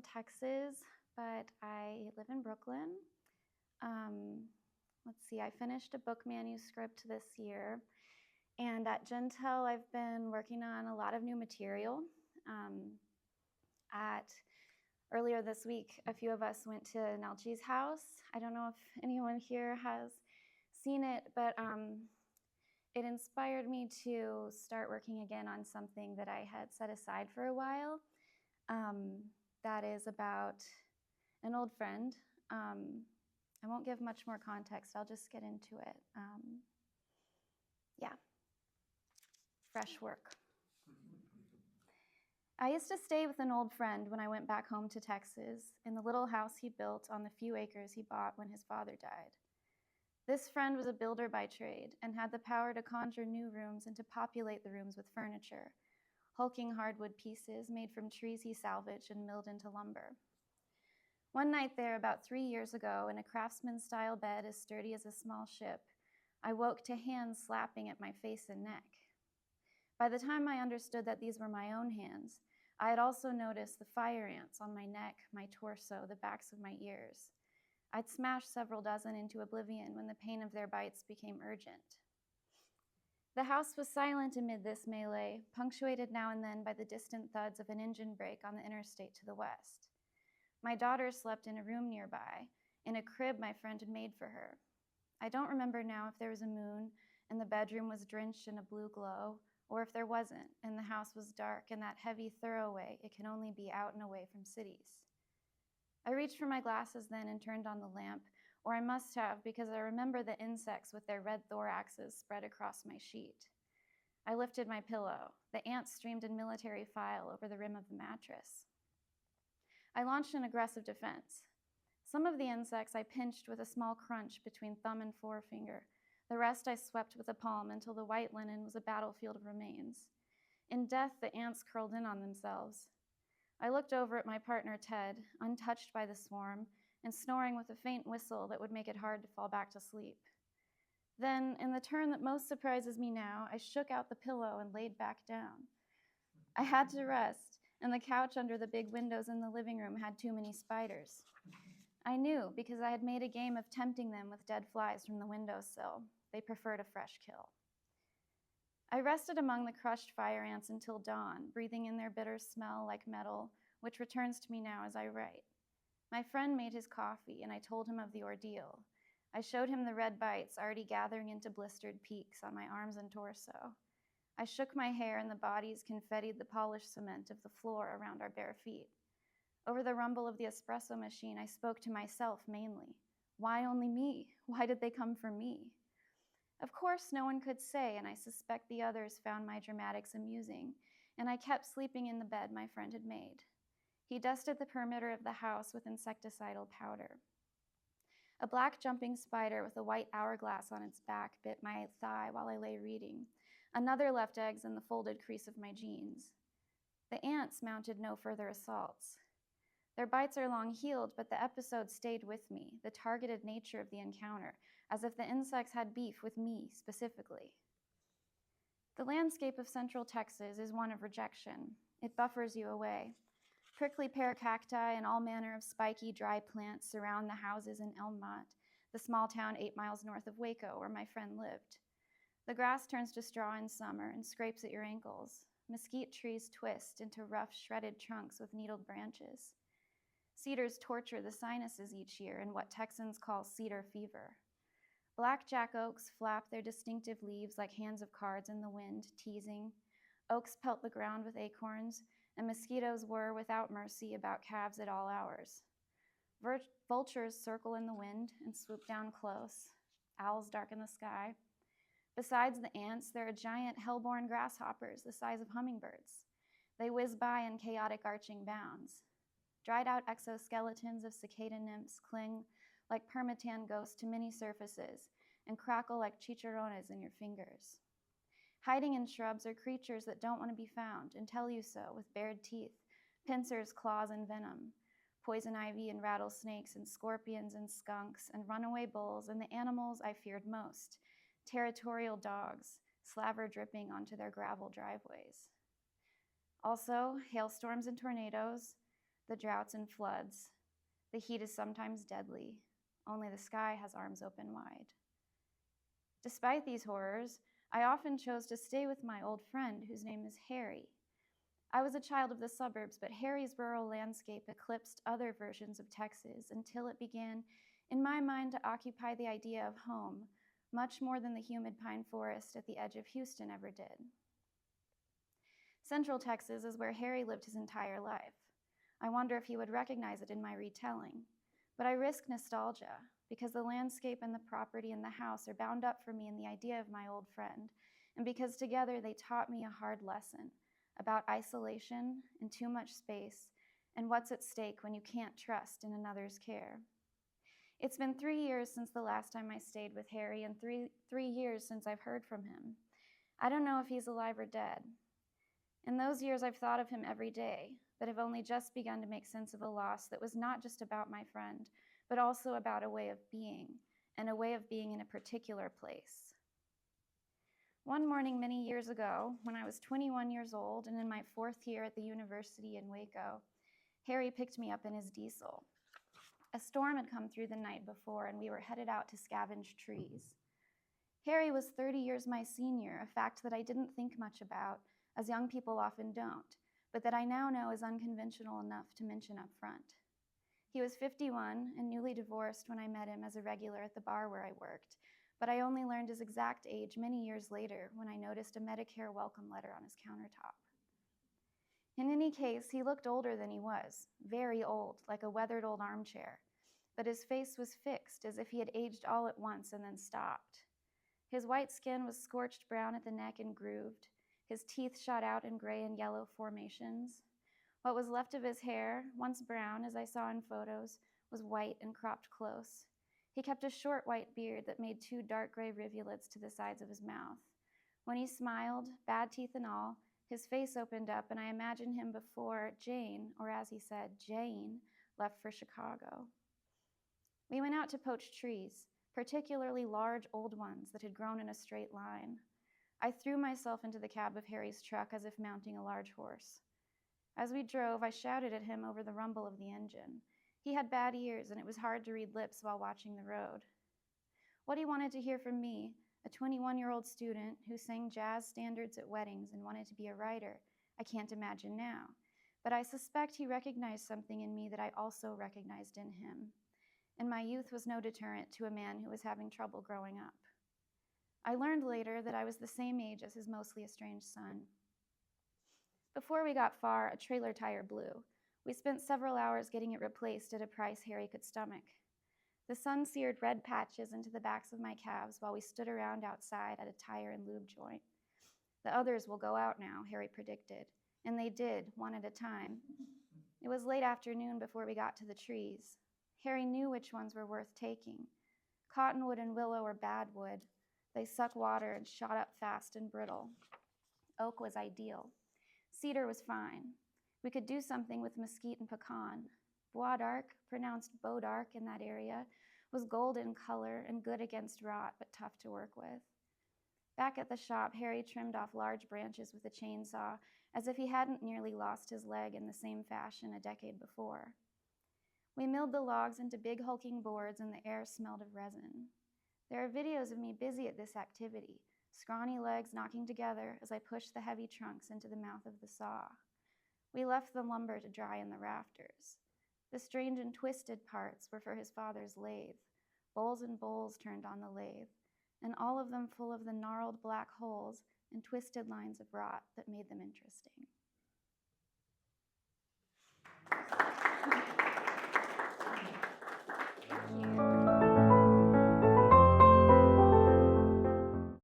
Texas, but I live in Brooklyn. Let's see, I finished a book manuscript this year, and at Jentel, I've been working on a lot of new material. Earlier this week, a few of us went to Nelchi's house. I don't know if anyone here has seen it, but it inspired me to start working again on something that I had set aside for a while. That is about an old friend. I won't give much more context. I'll just get into it. Yeah, fresh work. I used to stay with an old friend when I went back home to Texas in the little house he built on the few acres he bought when his father died. This friend was a builder by trade and had the power to conjure new rooms and to populate the rooms with furniture, hulking hardwood pieces made from trees he salvaged and milled into lumber. One night there, about 3 years ago, in a craftsman-style bed as sturdy as a small ship, I woke to hands slapping at my face and neck. By the time I understood that these were my own hands, I had also noticed the fire ants on my neck, my torso, the backs of my ears. I'd smashed several dozen into oblivion when the pain of their bites became urgent. The house was silent amid this melee, punctuated now and then by the distant thuds of an engine brake on the interstate to the west. My daughter slept in a room nearby, in a crib my friend had made for her. I don't remember now if there was a moon and the bedroom was drenched in a blue glow, or if there wasn't and the house was dark and that heavy thoroughway it can only be out and away from cities. I reached for my glasses then and turned on the lamp, or I must have, because I remember the insects with their red thoraxes spread across my sheet. I lifted my pillow. The ants streamed in military file over the rim of the mattress. I launched an aggressive defense. Some of the insects I pinched with a small crunch between thumb and forefinger. The rest I swept with a palm until the white linen was a battlefield of remains. In death, the ants curled in on themselves. I looked over at my partner, Ted, untouched by the swarm, and snoring with a faint whistle that would make it hard to fall back to sleep. Then, in the turn that most surprises me now, I shook out the pillow and laid back down. I had to rest, and the couch under the big windows in the living room had too many spiders. I knew because I had made a game of tempting them with dead flies from the windowsill. They preferred a fresh kill. I rested among the crushed fire ants until dawn, breathing in their bitter smell like metal, which returns to me now as I write. My friend made his coffee, and I told him of the ordeal. I showed him the red bites already gathering into blistered peaks on my arms and torso. I shook my hair, and the bodies confettied the polished cement of the floor around our bare feet. Over the rumble of the espresso machine, I spoke to myself mainly. Why only me? Why did they come for me? Of course, no one could say, and I suspect the others found my dramatics amusing, and I kept sleeping in the bed my friend had made. He dusted the perimeter of the house with insecticidal powder. A black jumping spider with a white hourglass on its back bit my thigh while I lay reading. Another left eggs in the folded crease of my jeans. The ants mounted no further assaults. Their bites are long-heeled, but the episode stayed with me, the targeted nature of the encounter, as if the insects had beef with me specifically. The landscape of central Texas is one of rejection. It buffers you away. Prickly pear cacti and all manner of spiky, dry plants surround the houses in Elmont, the small town 8 miles north of Waco, where my friend lived. The grass turns to straw in summer and scrapes at your ankles. Mesquite trees twist into rough, shredded trunks with needled branches. Cedars torture the sinuses each year in what Texans call cedar fever. Blackjack oaks flap their distinctive leaves like hands of cards in the wind, teasing. Oaks pelt the ground with acorns, and mosquitoes whir without mercy about calves at all hours. Vultures circle in the wind and swoop down close. Owls darken the sky. Besides the ants, there are giant hell-born grasshoppers the size of hummingbirds. They whiz by in chaotic arching bounds. Dried-out exoskeletons of cicada nymphs cling like permatan ghosts to many surfaces and crackle like chicharrones in your fingers. Hiding in shrubs are creatures that don't want to be found and tell you so with bared teeth, pincers, claws, and venom, poison ivy and rattlesnakes and scorpions and skunks and runaway bulls and the animals I feared most, territorial dogs, slaver dripping onto their gravel driveways. Also, hailstorms and tornadoes, the droughts and floods. The heat is sometimes deadly. Only the sky has arms open wide. Despite these horrors, I often chose to stay with my old friend, whose name is Harry. I was a child of the suburbs, but Harry's rural landscape eclipsed other versions of Texas until it began, in my mind, to occupy the idea of home, much more than the humid pine forest at the edge of Houston ever did. Central Texas is where Harry lived his entire life. I wonder if he would recognize it in my retelling. But I risk nostalgia, because the landscape and the property and the house are bound up for me in the idea of my old friend, and because together they taught me a hard lesson about isolation and too much space, and what's at stake when you can't trust in another's care. It's been 3 years since the last time I stayed with Harry, and three years since I've heard from him. I don't know if he's alive or dead. In those years, I've thought of him every day, but have only just begun to make sense of a loss that was not just about my friend, but also about a way of being, and a way of being in a particular place. One morning many years ago, when I was 21 years old and in my 4th year at the university in Waco, Harry picked me up in his diesel. A storm had come through the night before, and we were headed out to scavenge trees. Harry was 30 years my senior, a fact that I didn't think much about, as young people often don't, but that I now know is unconventional enough to mention up front. He was 51 and newly divorced when I met him as a regular at the bar where I worked, but I only learned his exact age many years later when I noticed a Medicare welcome letter on his countertop. In any case, he looked older than he was, very old, like a weathered old armchair, but his face was fixed as if he had aged all at once and then stopped. His white skin was scorched brown at the neck and grooved. His teeth shot out in gray and yellow formations. What was left of his hair, once brown as I saw in photos, was white and cropped close. He kept a short white beard that made 2 dark gray rivulets to the sides of his mouth. When he smiled, bad teeth and all, his face opened up, and I imagined him before Jane, or as he said, Jane, left for Chicago. We went out to poach trees, particularly large old ones that had grown in a straight line. I threw myself into the cab of Harry's truck as if mounting a large horse. As we drove, I shouted at him over the rumble of the engine. He had bad ears, and it was hard to read lips while watching the road. What he wanted to hear from me, a 21-year-old student who sang jazz standards at weddings and wanted to be a writer, I can't imagine now. But I suspect he recognized something in me that I also recognized in him. And my youth was no deterrent to a man who was having trouble growing up. I learned later that I was the same age as his mostly estranged son. Before we got far, a trailer tire blew. We spent several hours getting it replaced at a price Harry could stomach. The sun seared red patches into the backs of my calves while we stood around outside at a tire and lube joint. The others will go out now, Harry predicted, and they did, one at a time. It was late afternoon before we got to the trees. Harry knew which ones were worth taking. Cottonwood and willow are bad wood. They suck water and shot up fast and brittle. Oak was ideal. Cedar was fine. We could do something with mesquite and pecan. Bois d'Arc, pronounced Beau d'Arc in that area, was gold in color and good against rot, but tough to work with. Back at the shop, Harry trimmed off large branches with a chainsaw, as if he hadn't nearly lost his leg in the same fashion a decade before. We milled the logs into big hulking boards, and the air smelled of resin. There are videos of me busy at this activity, scrawny legs knocking together as I pushed the heavy trunks into the mouth of the saw. We left the lumber to dry in the rafters. The strange and twisted parts were for his father's lathe. Bowls and bowls turned on the lathe, and all of them full of the gnarled black holes and twisted lines of rot that made them interesting.